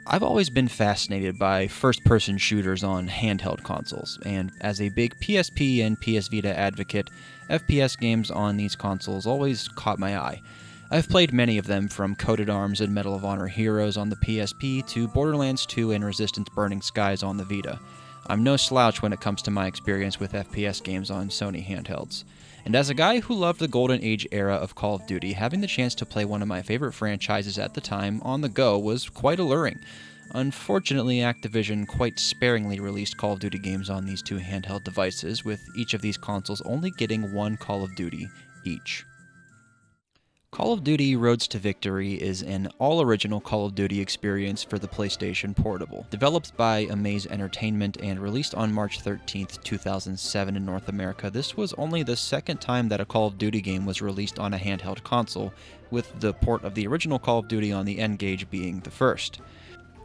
I've always been fascinated by first-person shooters on handheld consoles, and as a big PSP and PS Vita advocate, FPS games on these consoles always caught my eye. I've played many of them, from Coded Arms and Medal of Honor Heroes on the PSP to Borderlands 2 and Resistance Burning Skies on the Vita. I'm no slouch when it comes to my experience with FPS games on Sony handhelds. And as a guy who loved the golden age era of Call of Duty, having the chance to play one of my favorite franchises at the time on the go was quite alluring. Unfortunately, Activision quite sparingly released Call of Duty games on these two handheld devices, with each of these consoles only getting one Call of Duty each. Call of Duty Roads to Victory is an all-original Call of Duty experience for the PlayStation Portable. Developed by Amaze Entertainment and released on March 13, 2007 in North America, this was only the second time that a Call of Duty game was released on a handheld console, with the port of the original Call of Duty on the N-Gage being the first.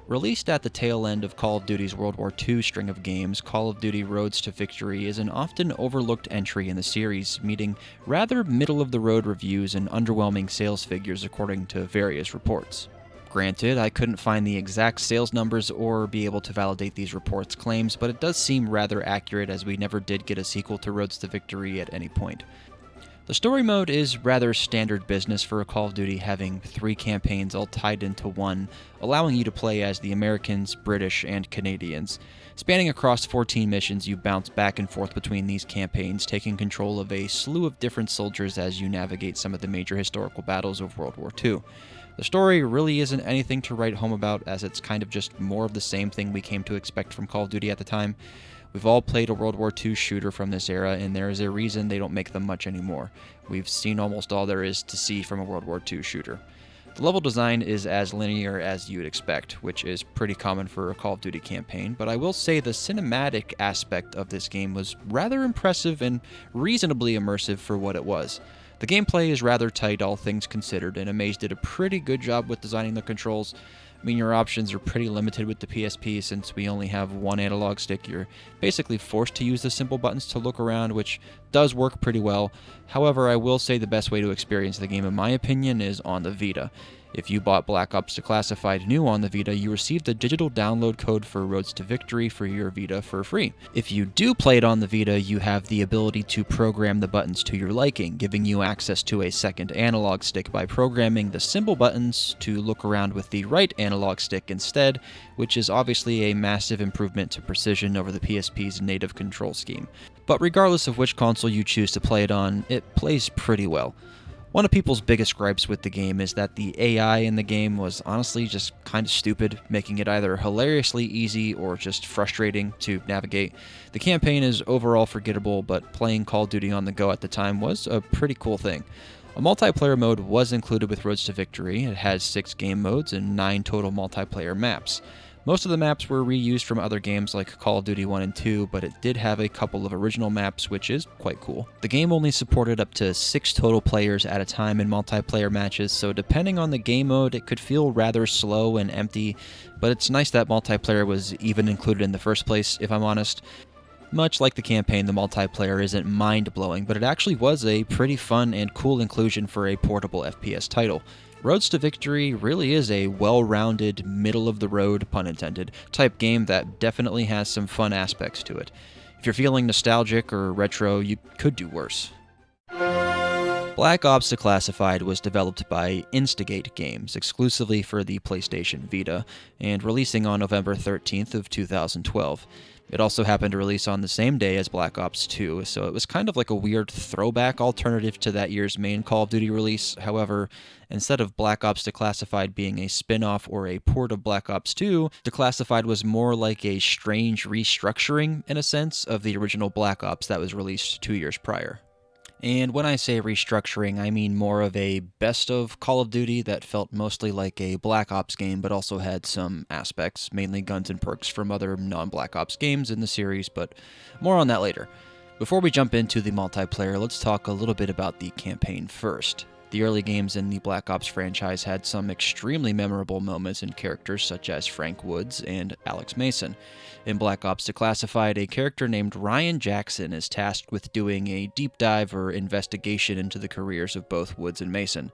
Released at the tail end of Call of Duty's World War II string of games, Call of Duty Roads to Victory is an often overlooked entry in the series, meeting rather middle-of-the-road reviews and underwhelming sales figures according to various reports. Granted, I couldn't find the exact sales numbers or be able to validate these reports' claims, but it does seem rather accurate, as we never did get a sequel to Roads to Victory at any point. The story mode is rather standard business for a Call of Duty, having 3 campaigns all tied into one, allowing you to play as the Americans, British, and Canadians. Spanning across 14 missions, you bounce back and forth between these campaigns, taking control of a slew of different soldiers as you navigate some of the major historical battles of World War II. The story really isn't anything to write home about, as it's kind of just more of the same thing we came to expect from Call of Duty at the time. We've all played a World War II shooter from this era, and there is a reason they don't make them much anymore. We've seen almost all there is to see from a World War II shooter. The level design is as linear as you'd expect, which is pretty common for a Call of Duty campaign, but I will say the cinematic aspect of this game was rather impressive and reasonably immersive for what it was. The gameplay is rather tight, all things considered, and Amaze did a pretty good job with designing the controls. I mean, your options are pretty limited with the PSP since we only have one analog stick. You're basically forced to use the simple buttons to look around, which does work pretty well. However, I will say the best way to experience the game, in my opinion, is on the Vita. If you bought Black Ops Declassified new on the Vita, you received a digital download code for Roads to Victory for your Vita for free. If you do play it on the Vita, you have the ability to program the buttons to your liking, giving you access to a second analog stick by programming the symbol buttons to look around with the right analog stick instead, which is obviously a massive improvement to precision over the PSP's native control scheme. But regardless of which console you choose to play it on, it plays pretty well. One of people's biggest gripes with the game is that the AI in the game was honestly just kind of stupid, making it either hilariously easy or just frustrating to navigate. The campaign is overall forgettable, but playing Call of Duty on the go at the time was a pretty cool thing. A multiplayer mode was included with Roads to Victory. It has 6 game modes and 9 total multiplayer maps. Most of the maps were reused from other games like Call of Duty 1 and 2, but it did have a couple of original maps, which is quite cool. The game only supported up to 6 total players at a time in multiplayer matches, so depending on the game mode, it could feel rather slow and empty, but it's nice that multiplayer was even included in the first place, if I'm honest. Much like the campaign, the multiplayer isn't mind-blowing, but it actually was a pretty fun and cool inclusion for a portable FPS title. Roads to Victory really is a well-rounded, middle-of-the-road, pun intended, type game that definitely has some fun aspects to it. If you're feeling nostalgic or retro, you could do worse. Black Ops Declassified was developed by Instigate Games exclusively for the PlayStation Vita, and releasing on November 13th of 2012. It also happened to release on the same day as Black Ops 2, so it was kind of like a weird throwback alternative to that year's main Call of Duty release. However, instead of Black Ops Declassified being a spin-off or a port of Black Ops 2, Declassified was more like a strange restructuring, in a sense, of the original Black Ops that was released 2 years prior. And when I say restructuring, I mean more of a best of Call of Duty that felt mostly like a Black Ops game, but also had some aspects, mainly guns and perks from other non-Black Ops games in the series, but more on that later. Before we jump into the multiplayer, let's talk a little bit about the campaign first. The early games in the Black Ops franchise had some extremely memorable moments and characters such as Frank Woods and Alex Mason. In Black Ops Declassified, a character named Ryan Jackson is tasked with doing a deep dive or investigation into the careers of both Woods and Mason.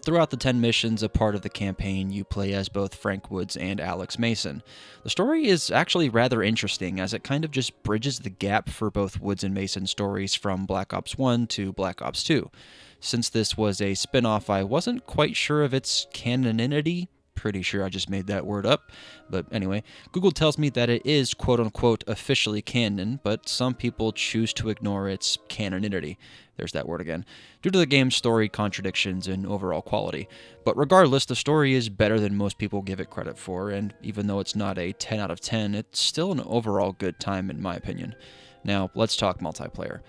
Throughout the 10 missions, a part of the campaign, you play as both Frank Woods and Alex Mason. The story is actually rather interesting, as it kind of just bridges the gap for both Woods and Mason stories from Black Ops 1 to Black Ops 2. Since this was a spin-off, I wasn't quite sure of its canonicity. Pretty sure I just made that word up. But anyway, Google tells me that it is quote-unquote officially canon, but some people choose to ignore its canonicity. There's that word again, due to the game's story contradictions and overall quality. But regardless, the story is better than most people give it credit for, and even though it's not a 10 out of 10, it's still an overall good time in my opinion. Now, let's talk multiplayer.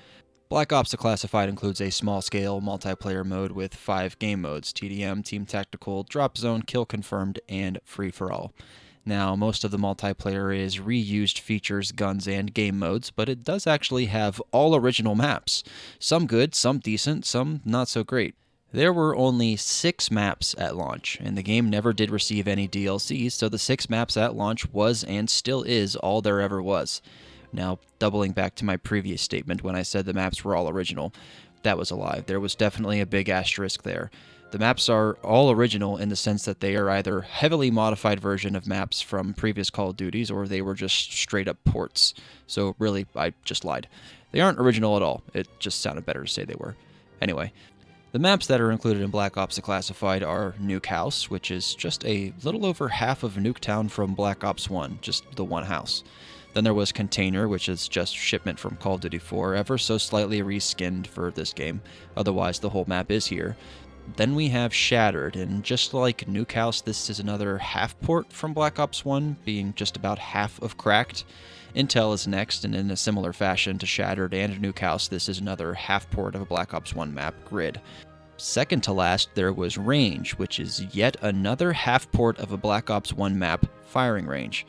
Black Ops Declassified includes a small-scale multiplayer mode with 5 game modes: TDM, Team Tactical, Drop Zone, Kill Confirmed, and Free-for-All. Now, most of the multiplayer is reused features, guns, and game modes, but it does actually have all original maps. Some good, some decent, some not so great. There were only 6 maps at launch, and the game never did receive any DLCs, so the 6 maps at launch was and still is all there ever was. Now, doubling back to my previous statement when I said the maps were all original, that was a lie. There was definitely a big asterisk there. The maps are all original in the sense that they are either heavily modified version of maps from previous Call of Duties, or they were just straight up ports. So really, I just lied. They aren't original at all. It just sounded better to say they were. Anyway, the maps that are included in Black Ops Declassified are Nuke House, which is just a little over half of Nuketown from Black Ops 1, just the one house. Then there was Container, which is just shipment from Call of Duty 4, ever so slightly reskinned for this game. Otherwise, the whole map is here. Then we have Shattered, and just like Nuke House, this is another half port from Black Ops 1, being just about half of Cracked. Intel is next, and in a similar fashion to Shattered and Nuke House, this is another half port of a Black Ops 1 map, Grid. Second to last, there was Range, which is yet another half port of a Black Ops 1 map, Firing Range.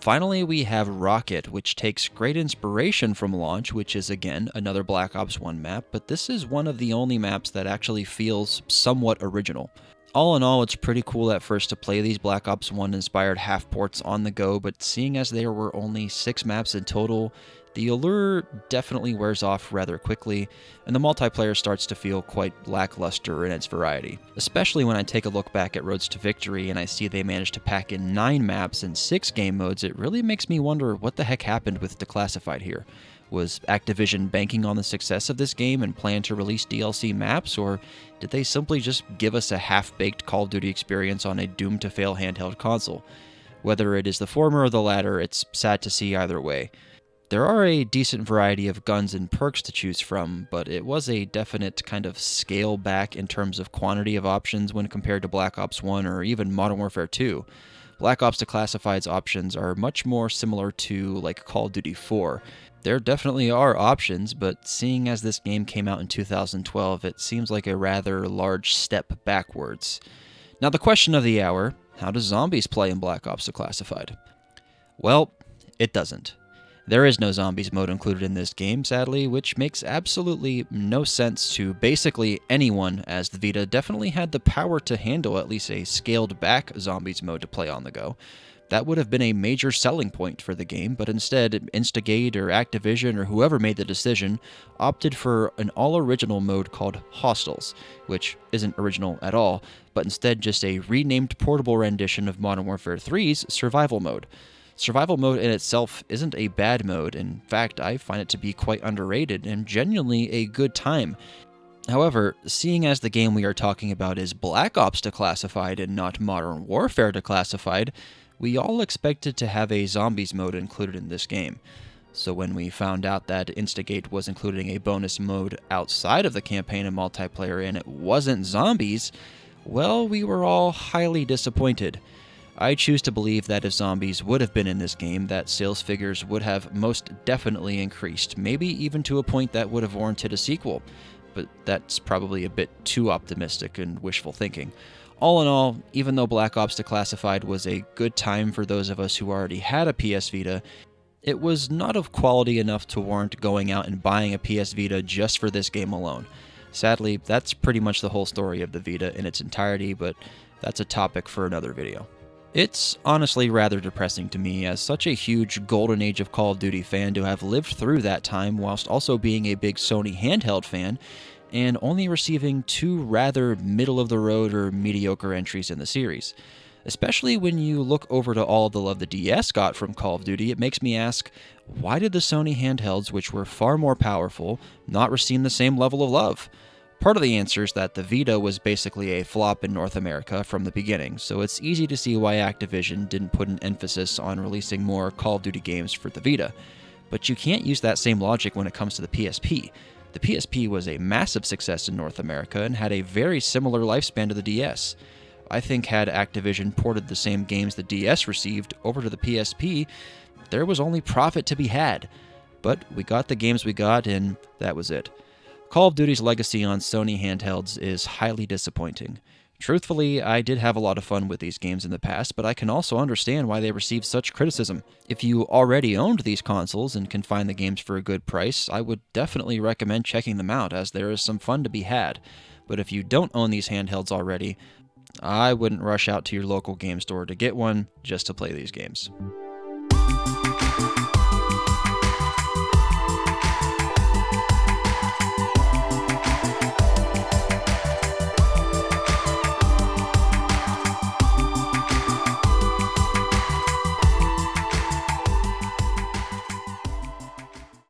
Finally, we have Rocket, which takes great inspiration from Launch, which is again another Black Ops 1 map, but this is one of the only maps that actually feels somewhat original. All in all, it's pretty cool at first to play these Black Ops 1 inspired half ports on the go, but seeing as there were only 6 maps in total, the allure definitely wears off rather quickly, and the multiplayer starts to feel quite lackluster in its variety. Especially when I take a look back at Roads to Victory and I see they managed to pack in 9 maps and 6 game modes, it really makes me wonder what the heck happened with Declassified here. Was Activision banking on the success of this game and plan to release DLC maps, or did they simply just give us a half-baked Call of Duty experience on a doomed-to-fail handheld console? Whether it is the former or the latter, it's sad to see either way. There are a decent variety of guns and perks to choose from, but it was a definite kind of scale back in terms of quantity of options when compared to Black Ops 1 or even Modern Warfare 2. Black Ops Declassified's options are much more similar to like Call of Duty 4. There definitely are options, but seeing as this game came out in 2012, it seems like a rather large step backwards. Now the question of the hour, how do zombies play in Black Ops Declassified? Well, it doesn't. There is no zombies mode included in this game, sadly, which makes absolutely no sense to basically anyone, as the Vita definitely had the power to handle at least a scaled-back zombies mode to play on the go. That would have been a major selling point for the game, but instead, Instigate or Activision or whoever made the decision opted for an all-original mode called Hostiles, which isn't original at all, but instead just a renamed portable rendition of Modern Warfare 3's Survival Mode. Survival mode in itself isn't a bad mode. In fact, I find it to be quite underrated and genuinely a good time. However, seeing as the game we are talking about is Black Ops Declassified and not Modern Warfare Declassified, we all expected to have a zombies mode included in this game. So when we found out that Instigate was including a bonus mode outside of the campaign and multiplayer and it wasn't zombies, well, we were all highly disappointed. I choose to believe that if zombies would have been in this game, that sales figures would have most definitely increased, maybe even to a point that would have warranted a sequel. But that's probably a bit too optimistic and wishful thinking. All in all, even though Black Ops Declassified was a good time for those of us who already had a PS Vita, it was not of quality enough to warrant going out and buying a PS Vita just for this game alone. Sadly, that's pretty much the whole story of the Vita in its entirety, but that's a topic for another video. It's honestly rather depressing to me as such a huge golden age of Call of Duty fan to have lived through that time whilst also being a big Sony handheld fan, and only receiving 2 rather middle-of-the-road or mediocre entries in the series. Especially when you look over to all the love the DS got from Call of Duty, it makes me ask, why did the Sony handhelds, which were far more powerful, not receive the same level of love? Part of the answer is that the Vita was basically a flop in North America from the beginning, so it's easy to see why Activision didn't put an emphasis on releasing more Call of Duty games for the Vita. But you can't use that same logic when it comes to the PSP. The PSP was a massive success in North America and had a very similar lifespan to the DS. I think had Activision ported the same games the DS received over to the PSP, there was only profit to be had. But we got the games we got, and that was it. Call of Duty's legacy on Sony handhelds is highly disappointing. Truthfully, I did have a lot of fun with these games in the past, but I can also understand why they received such criticism. If you already owned these consoles and can find the games for a good price, I would definitely recommend checking them out, as there is some fun to be had. But if you don't own these handhelds already, I wouldn't rush out to your local game store to get one just to play these games.